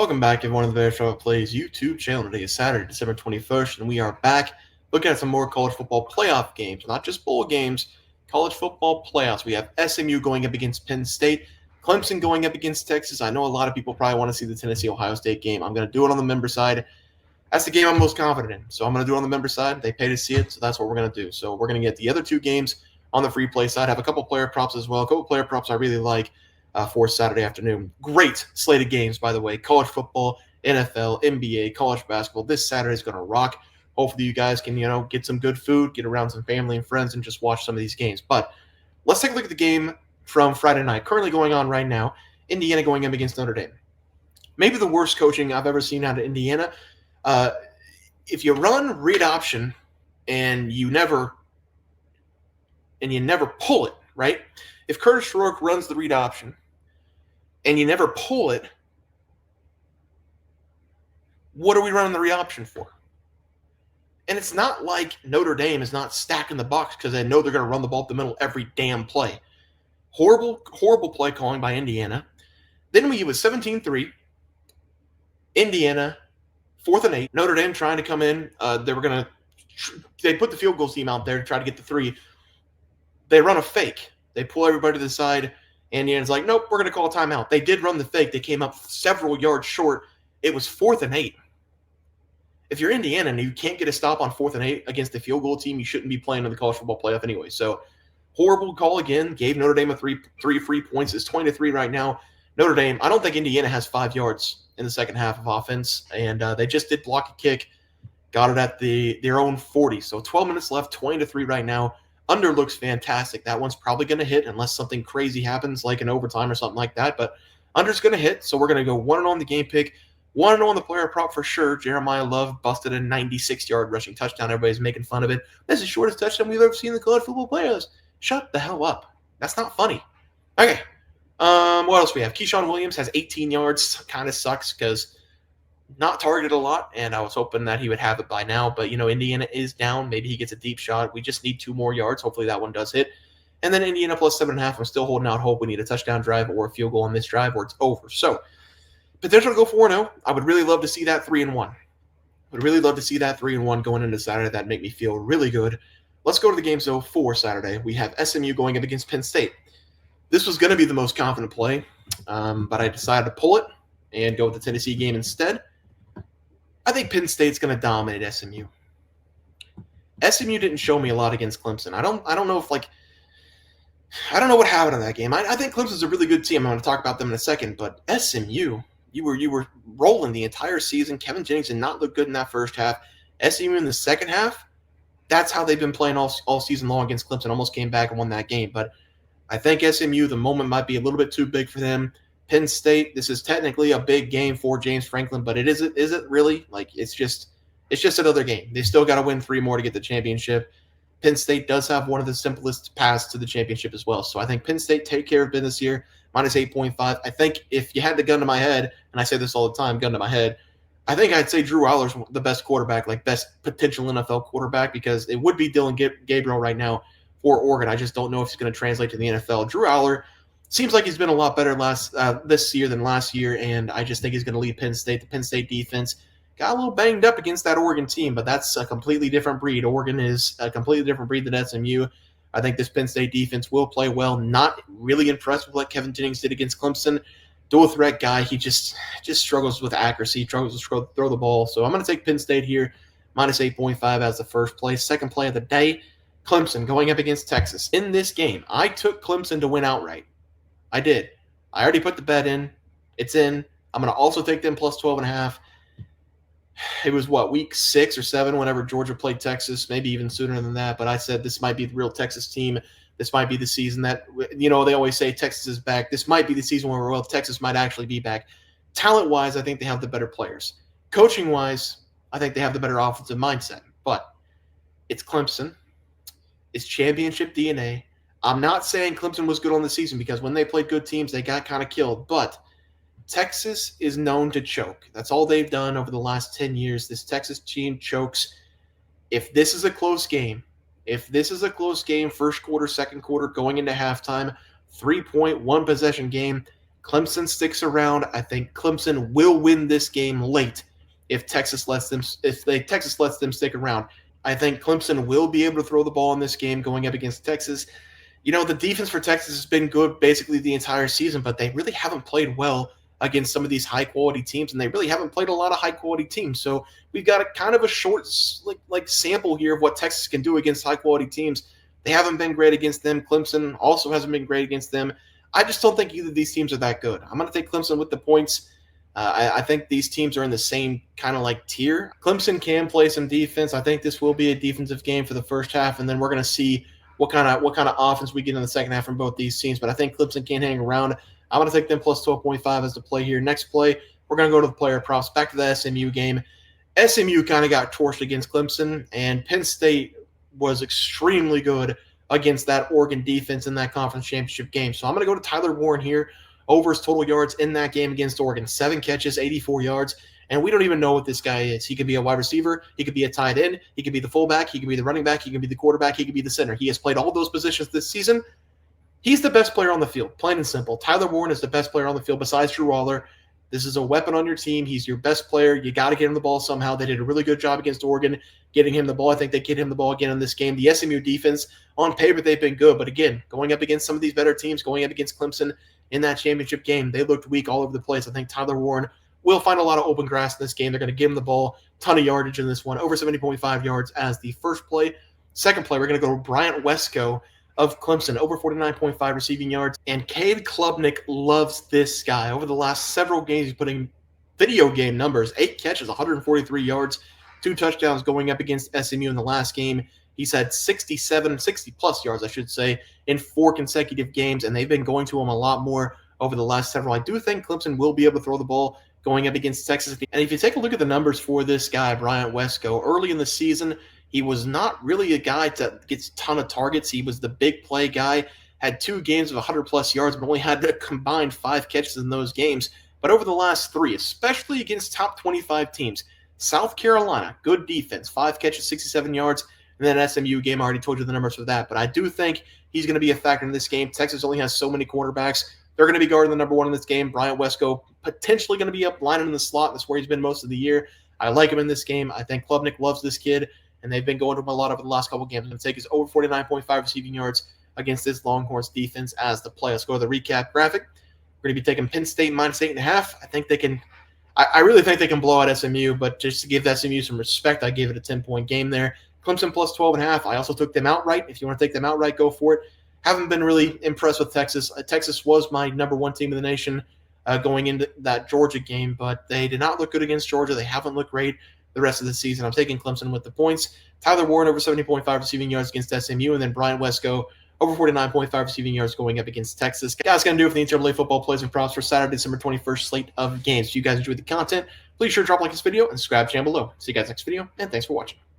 Welcome back, everyone, to the Bear Show Plays YouTube channel. Today is Saturday, December 21st, and we are back looking at some more college football playoff games. Not just bowl games, college football playoffs. We have SMU going up against Penn State, Clemson going up against Texas. I know a lot of people probably want to see the Tennessee-Ohio State game. I'm going to do it on the member side. That's the game I'm most confident in, so I'm going to do it on the member side. They pay to see it, so that's what we're going to do. So we're going to get the other two games on the free play side. I have a couple player props as well, a couple player props I really like. For Saturday afternoon. Great slate of games, by the way. College football, NFL, NBA, college basketball. This Saturday is going to rock. Hopefully you guys can, get some good food, get around some family and friends, and just watch some of these games. But let's take a look at the game from Friday night, currently going on right now. Indiana going up against Notre Dame. Maybe the worst coaching I've ever seen out of Indiana. If you run read option and you never pull it, right? If Curtis Rourke runs the read option and you never pull it, what are we running the read option for? And it's not like Notre Dame is not stacking the box because they know they're going to run the ball up the middle every damn play. Horrible, horrible play calling by Indiana. Then we was 17-3. Indiana, 4th and 8. Notre Dame trying to come in. They put the field goal team out there to try to get the 3. They run a fake. They pull everybody to the side. Indiana's like, nope, we're going to call a timeout. They did run the fake. They came up several yards short. It was 4th and 8. If you're Indiana and you can't get a stop on 4th and 8 against the field goal team, you shouldn't be playing in the college football playoff anyway. So horrible call again. Gave Notre Dame three free points. It's 20-3 right now. Notre Dame, I don't think Indiana has 5 yards in the second half of offense. And they just did block a kick. Got it at their own 40. So 12 minutes left, 20-3 right now. Under looks fantastic. That one's probably going to hit unless something crazy happens like an overtime or something like that. But under's going to hit, so we're going to go 1-0 on the game pick. 1-0 on the player prop for sure. Jeremiah Love busted a 96-yard rushing touchdown. Everybody's making fun of it. That's the shortest touchdown we've ever seen in the college football playoffs. Shut the hell up. That's not funny. Okay. What else we have? Keyshawn Williams has 18 yards. Kind of sucks because not targeted a lot, and I was hoping that he would have it by now. But, Indiana is down. Maybe he gets a deep shot. We just need 2 more yards. Hopefully that one does hit. And then Indiana plus 7.5. I'm still holding out hope. We need a touchdown drive or a field goal on this drive or it's over. So, potential to go 4-0. I would really love to see that 3-1. Would really love to see that 3-1 going into Saturday. That'd make me feel really good. Let's go to the games, though, for Saturday. We have SMU going up against Penn State. This was going to be the most confident play, but I decided to pull it and go with the Tennessee game instead. I think Penn State's going to dominate SMU. SMU didn't show me a lot against Clemson. I don't know I don't know what happened in that game. I think Clemson's a really good team. I'm going to talk about them in a second, but SMU, you were rolling the entire season. Kevin Jennings did not look good in that first half. SMU in the second half, that's how they've been playing all season long against Clemson. Almost came back and won that game, but I think SMU, the moment might be a little bit too big for them. Penn State, this is technically a big game for James Franklin, but is it really? Like, it's just another game. They still got to win 3 more to get the championship. Penn State does have one of the simplest paths to the championship as well. So I think Penn State take care of business here, minus 8.5. I think if you had the gun to my head, and I say this all the time, gun to my head, I think I'd say Drew Aller's the best quarterback, like best potential NFL quarterback, because it would be Dylan Gabriel right now for Oregon. I just don't know if he's going to translate to the NFL. Drew Aller seems like he's been a lot better this year than last year, and I just think he's going to lead Penn State. The Penn State defense got a little banged up against that Oregon team, but that's a completely different breed. Oregon is a completely different breed than SMU. I think this Penn State defense will play well. Not really impressed with what Kevin Jennings did against Clemson. Dual threat guy, he just struggles with accuracy, struggles to throw the ball. So I'm going to take Penn State here, minus 8.5 as the first play. Second play of the day, Clemson going up against Texas. In this game, I took Clemson to win outright. I did. I already put the bet in. It's in. I'm going to also take them plus 12.5. It was, week 6 or 7 whenever Georgia played Texas, maybe even sooner than that. But I said this might be the real Texas team. This might be the season that, they always say Texas is back. This might be the season where, Texas might actually be back. Talent-wise, I think they have the better players. Coaching-wise, I think they have the better offensive mindset. But it's Clemson. It's championship DNA. I'm not saying Clemson was good on the season because when they played good teams, they got kind of killed. But Texas is known to choke. That's all they've done over the last 10 years. This Texas team chokes. If this is a close game, first quarter, second quarter, going into halftime, 3-point, 1-possession game, Clemson sticks around. I think Clemson will win this game late if Texas lets them stick around. I think Clemson will be able to throw the ball in this game going up against Texas. The defense for Texas has been good basically the entire season, but they really haven't played well against some of these high-quality teams, and they really haven't played a lot of high-quality teams. So we've got a kind of a short like sample here of what Texas can do against high-quality teams. They haven't been great against them. Clemson also hasn't been great against them. I just don't think either of these teams are that good. I'm going to take Clemson with the points. I think these teams are in the same kind of like tier. Clemson can play some defense. I think this will be a defensive game for the first half, and then we're going to see what kind of offense we get in the second half from both these teams. But I think Clemson can hang around. I'm going to take them plus 12.5 as the play here. Next play, we're going to go to the player props. Back to the SMU game. SMU kind of got torched against Clemson, and Penn State was extremely good against that Oregon defense in that conference championship game. So I'm going to go to Tyler Warren here over his total yards in that game against Oregon. 7 catches, 84 yards. And we don't even know what this guy is. He could be a wide receiver. He could be a tight end. He could be the fullback. He could be the running back. He could be the quarterback. He could be the center. He has played all those positions this season. He's the best player on the field, plain and simple. Tyler Warren is the best player on the field besides Drew Waller. This is a weapon on your team. He's your best player. You got to get him the ball somehow. They did a really good job against Oregon getting him the ball. I think they get him the ball again in this game. The SMU defense, on paper, they've been good. But again, going up against some of these better teams, going up against Clemson in that championship game, they looked weak all over the place. I think Tyler Warren will find a lot of open grass in this game. They're going to give him the ball. Ton of yardage in this one. Over 70.5 yards as the first play. Second play, we're going to go Bryant Wesco of Clemson, over 49.5 receiving yards. And Cade Klubnik loves this guy. Over the last several games, he's putting video game numbers. 8 catches, 143 yards, 2 touchdowns going up against SMU in the last game. He's had 60-plus yards, I should say, in 4 consecutive games, and they've been going to him a lot more over the last several. I do think Clemson will be able to throw the ball going up against Texas. And if you take a look at the numbers for this guy, Bryant Wesco, early in the season, he was not really a guy that gets a ton of targets. He was the big play guy, had 2 games of 100-plus yards, but only had a combined 5 catches in those games. But over the last 3, especially against top 25 teams, South Carolina, good defense, 5 catches, 67 yards. And then SMU game, I already told you the numbers for that. But I do think he's going to be a factor in this game. Texas only has so many quarterbacks. They're going to be guarding the number 1 in this game. Bryant Wesco potentially going to be up lining in the slot. That's where he's been most of the year. I like him in this game. I think Klubnik loves this kid, and they've been going to him a lot over the last couple games. I'm going to take his over 49.5 receiving yards against this Longhorns defense as the play. Let's go to the recap graphic. We're going to be taking Penn State minus 8.5. I think they can – I really think they can blow out SMU, but just to give SMU some respect, I gave it a 10-point game there. Clemson plus 12.5. I also took them outright. If you want to take them outright, go for it. Haven't been really impressed with Texas. Texas was my number 1 team in the nation going into that Georgia game, but they did not look good against Georgia. They haven't looked great the rest of the season. I'm taking Clemson with the points. Tyler Warren over 70.5 receiving yards against SMU, and then Bryant Wesco over 49.5 receiving yards going up against Texas. Guys, going to do it for the NCAA football plays and props for Saturday, December 21st slate of games. If you guys enjoyed the content, please sure to drop a like this video and subscribe to the channel below. See you guys next video, and thanks for watching.